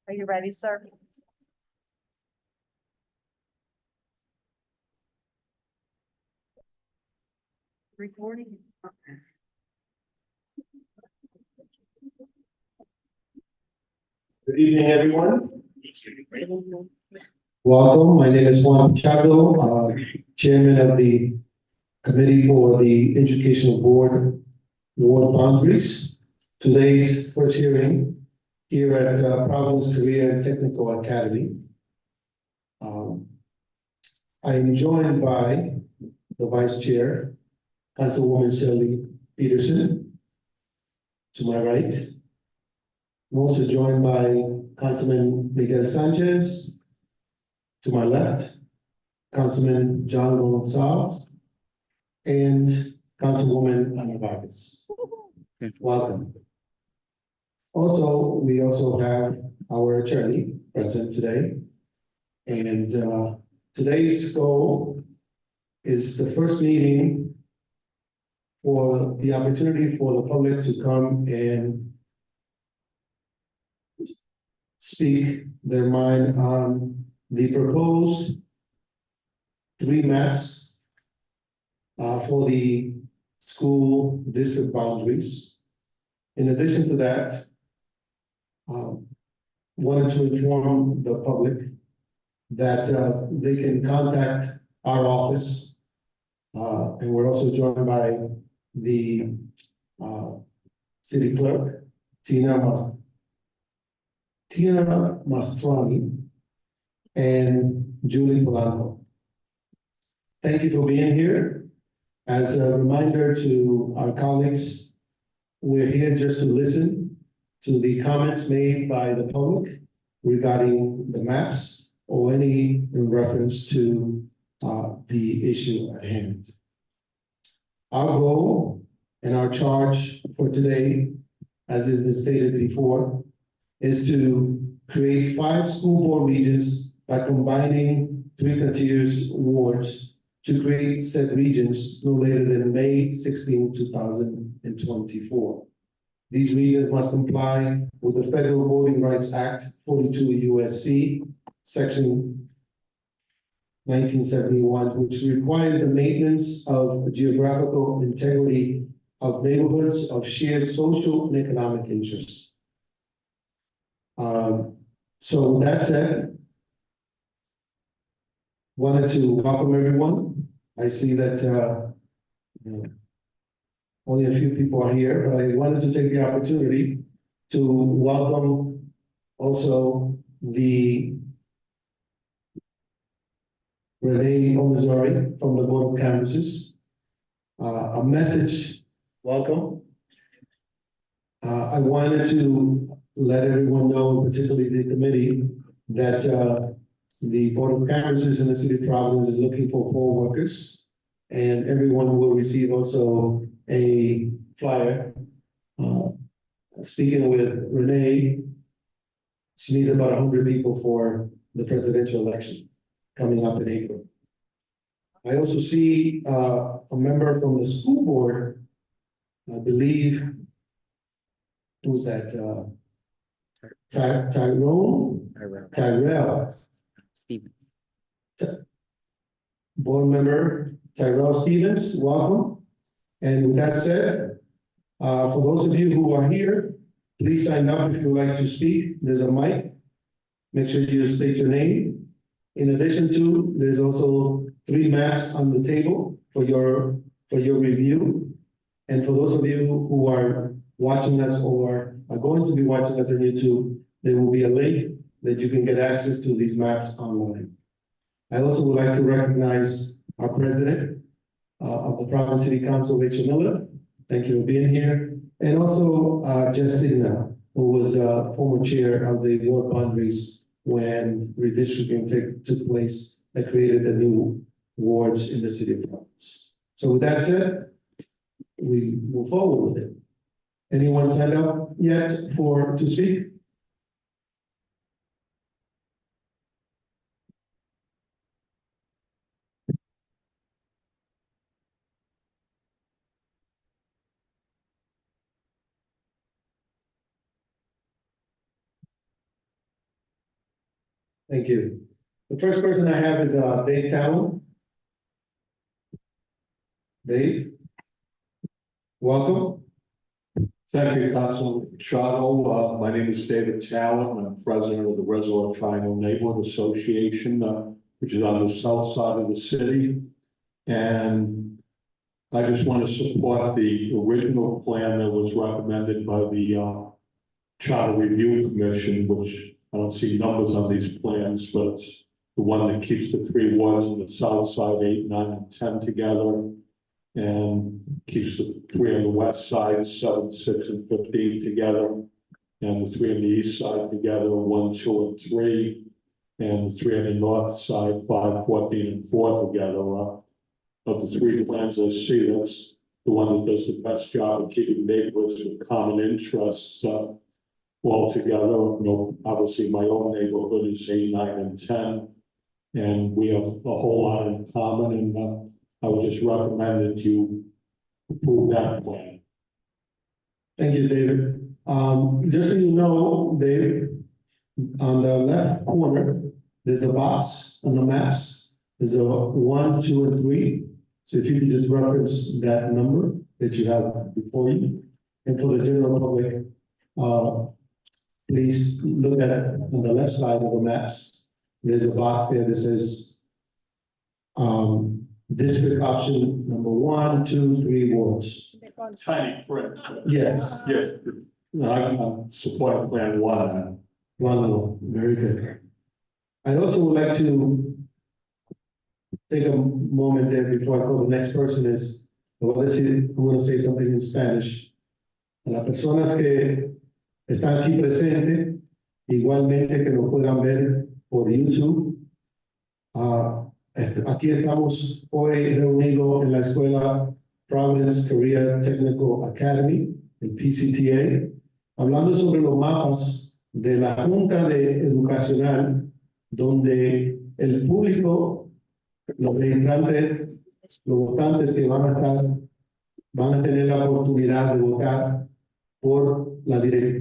Are you ready, sir? Recording. Good evening, everyone. Welcome. My name is Juan Pichardo, Chairman of the Committee for the Educational Board Ward Boundaries. Today's first hearing here at Providence Career and Technical Academy. I am joined by the Vice Chair, Councilwoman Shirley Peterson, to my right. I'm also joined by Councilman Miguel Sanchez, to my left, Councilman John Gonzalez, and Councilwoman Ana Vargas. Welcome. Also, we also have our attorney present today. And today's goal is the first meeting for the opportunity for the public to come and speak their mind on the proposed 3 maps for the school district boundaries. In addition to that, wanted to inform the public that they can contact our office, and we're also joined by the city clerk, Tina Mastrani, and Julie Polanco. Thank you for being here. As a reminder to our colleagues, we're here just to listen to the comments made by the public regarding the maps or any in reference to the issue at hand. Our goal and our charge for today, as has been stated before, is to create 5 school board regions by combining 3 contiguous wards to create said regions no later than May 16, 2024. These regions must comply with the Federal Voting Rights Act 42 U.S.C. Section 1971, which requires the maintenance of geographical integrity of neighborhoods of shared social and economic interest. So with that said, wanted to welcome everyone. I see that only a few people are here, but I wanted to take the opportunity to welcome also the Renee Omizori from the Board of Canvassers. A message, welcome. I wanted to let everyone know, particularly the committee, that the Board of Canvassers in the City of Providence is looking for poll workers, and everyone will receive also a flyer. Speaking with Renee, she needs about 100 people for the presidential election coming up in April. I also see a member from the school board, I believe, who's that? Tyrell Stevens. Board member Tyrell Stevens, welcome. And with that said, for those of you who are here, please sign up if you would like to speak. There's a mic. Make sure you state your name. In addition to, there's also 3 maps on the table for your review. And for those of you who are watching us or are going to be watching us on YouTube, there will be a link that you can get access to these maps online. I also would like to recognize our president of the Providence City Council, Rachel Miller. Thank you for being here. And also Jess Signa, who was former chair of the ward boundaries when redistricting took place that created the new wards in the city of Providence. So with that said, we move forward with it. Anyone signed up yet to speak? Thank you. The first person I have is Dave Talon. Dave, welcome. Thank you, Councilman Machado. My name is David Talon. I'm president of the Reservoir Triangle Neighborhood Association, which is on the south side of the city. And I just want to support the original plan that was recommended by the Charter Review Commission, which I don't see numbers on these plans, but it's the one that keeps the three wards on the south side, 8, 9, and 10 together, and keeps the three on the west side, 7, 6, and 15 together, and the three on the east side together, 1, 2, and 3, and the three on the north side, 5, 14, and 4 together. Of the three plans I see, that's the one that does the best job of keeping neighborhoods with common interests all together. You know, obviously, my own neighborhood is 8, 9, and 10, and we have a whole lot in common, and I would just recommend that you approve that plan. Thank you, David. Just so you know, David, on the left corner, there's a box on the maps. There's a 1, 2, and 3. So if you could just reference that number that you have before you. And for the general public, please look at it on the left side of the maps. There's a box there that says district option number 1, 2, 3 wards. Tiny print. Yes, Yes, I'm supporting plan 1. one more, very good. I also would like to take a moment there before I call the next person is, I'm going to say something in Spanish. A las personas que están aquí presentes, igualmente que nos puedan ver por YouTube. Aquí estamos hoy reunidos en la escuela Providence Career Technical Academy, el PCTA, hablando sobre los mapas de la Junta Educacional, donde el público, los registrantes, los votantes que van a tener la oportunidad de votar por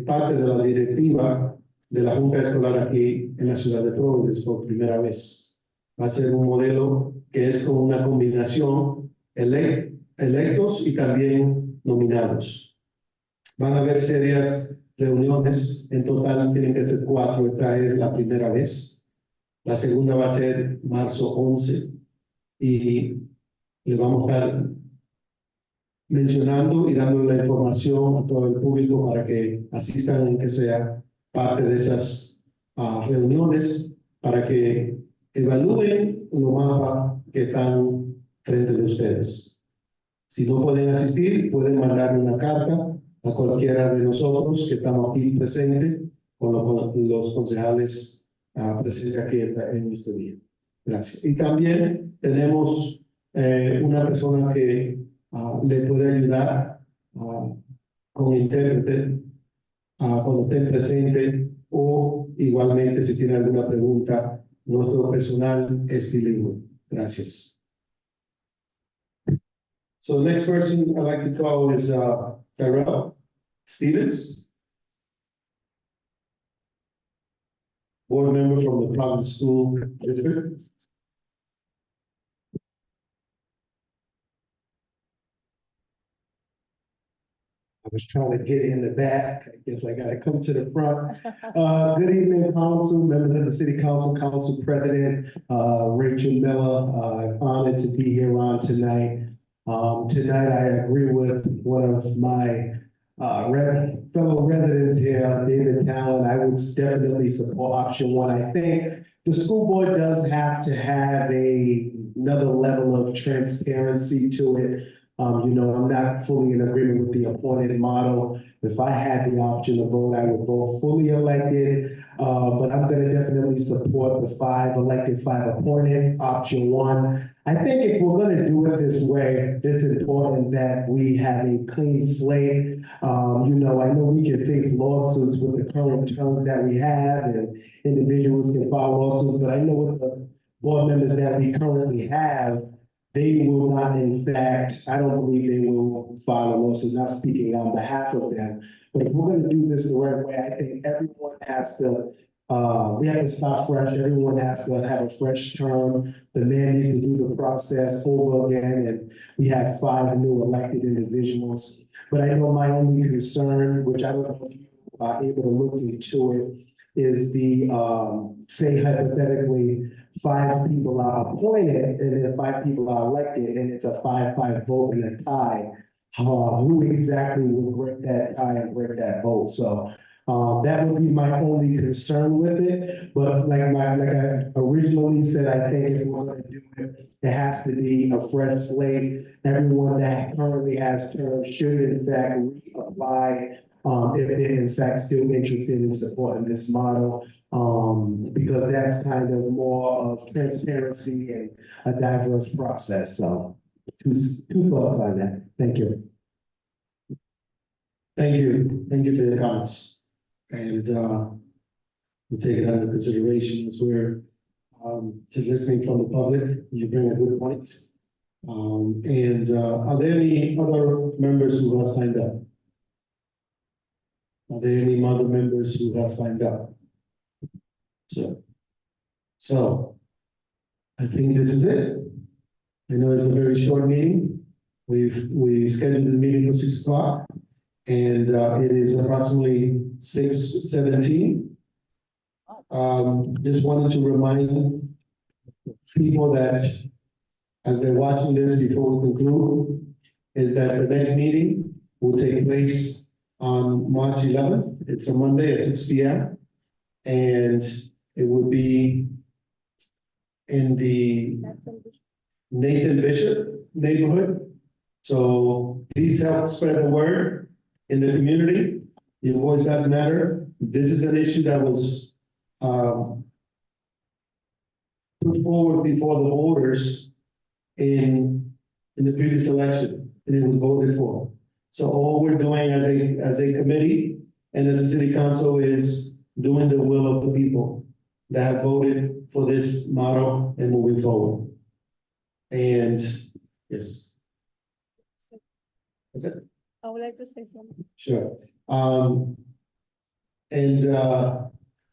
parte de la directiva de la Junta Escolar aquí en la ciudad de Providence por primera vez. Va a ser un modelo que es como una combinación electos y también nominados. Van a haber serias reuniones, en total tienen que ser 4, esta es la primera vez. La segunda va a ser marzo 11 y le vamos a estar mencionando y dando la información a todo el público para que asistan en que sea parte de esas reuniones, para que evalúen los mapas que están frente de ustedes. Si no pueden asistir, pueden mandar una carta a cualquiera de nosotros que estamos aquí presentes, con los concejales presentes aquí en este día. Gracias. Y también tenemos una persona que le puede ayudar con intérprete cuando estén presentes, o igualmente si tiene alguna pregunta, nuestro personal es bilingüe. Gracias. So the next person I'd like to call is Tyrell Stevens, board member from the Providence School District. I was trying to get in the back. I guess I gotta come to the front. Good evening, council, members of the city council, council president, Rachel Miller. I'm honored to be here on tonight. Tonight, I agree with one of my fellow residents here, David Talon. I would definitely support option 1. I think the school board does have to have another level of transparency to it. You know, I'm not fully in agreement with the appointed model. If I had the option to vote, I would vote fully elected. But I'm going to definitely support the 5 elected, 5 appointed, option 1. I think if we're going to do it this way, it's important that we have a clean slate. You know, I know we can face lawsuits with the current terms that we have, and individuals can file lawsuits, but I know with the board members that we currently have, they will not, in fact, I don't believe they will file a lawsuit, not speaking on behalf of them. But if we're going to do this the right way, I think everyone has to We have to start fresh. Everyone has to have a fresh term. The mayor needs to do the process over again, and we have 5 new elected individuals. But I know my only concern, which I don't know if you are able to look into it, is the, say hypothetically, 5 people are appointed and then 5 people are elected, and it's a 5-5 vote and a tie. Who exactly will break that tie and break that vote? So that would be my only concern with it. But like I originally said, I think if we're going to do it, it has to be a fresh slate. Everyone that currently has terms should in fact reapply if they're in fact still interested in supporting this model. Because that's kind of more of transparency and a diverse process. So two thoughts on that. Thank you. Thank you. Thank you for your comments. And we'll take it under consideration as we're just listening from the public. You bring a good point. Are there any other members who have signed up? Are there any other members who have signed up? So I think this is it. I know it's a very short meeting. We scheduled the meeting for 6 o'clock, and it is approximately 6:17. Just wanted to remind people that as they're watching this before we conclude, is that the next meeting will take place on March 11th. It's a Monday at 6 p.m. And it would be in the Nathan Bishop neighborhood. So please help spread the word in the community. Your voice does matter. This is an issue that was put forward before the voters in the previous election, and it was voted for. So all we're doing as a committee and as a city council is doing the will of the people that have voted for this model and moving forward. And yes. That's it. I would like to say something. Sure.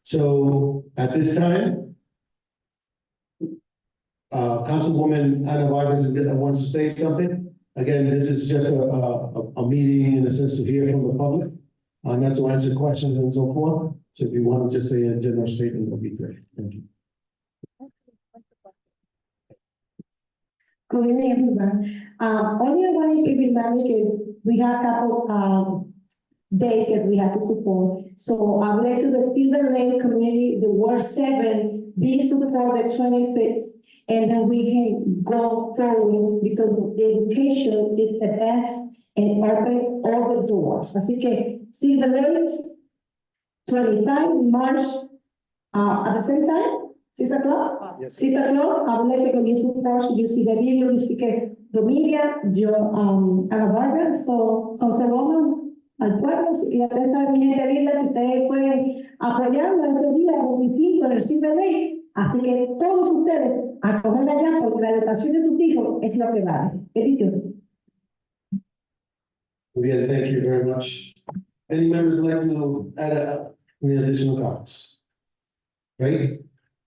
So at this time, Councilwoman Ana Vargas wants to say something. Again, this is just a meeting in a sense to hear from the public, not to answer questions and so forth. So if you want to just say a general statement, that'd be great. Thank you. Good evening, everyone. Only I want to remind you, we have a couple days that we have to support. So I would like to the Silver Lake community, the Ward 7, be support the 25th, and then we can go forward because the education is the best and open all the doors. Así que Silver Lake, 25 March, at the same time, 6 o'clock? Yes. 6 o'clock, I would like to go you support, you see the video, you see que Dominia, yo, Ana Vargas, so, Conservamos al pueblo, y a esta mi gente linda, si ustedes pueden apoyarlo ese día, 25 en el Silver Lake, así que todos ustedes, a coger allá, porque la educación de sus hijos es lo que vale. Bendiciones. Again, thank you very much. Any members would like to add any additional comments? Right?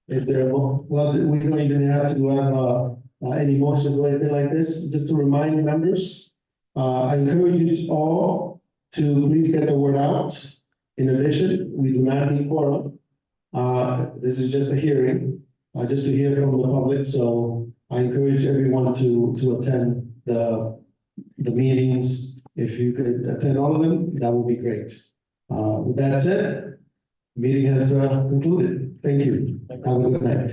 If there are, well, we don't even have to have any motions or anything like this. Just to remind members, I encourage you all to please get the word out. In addition, we do not need quorum. This is just a hearing, just to hear from the public. So I encourage everyone to attend the meetings. If you could attend all of them, that would be great. With that said, meeting has concluded. Thank you. Have a good night.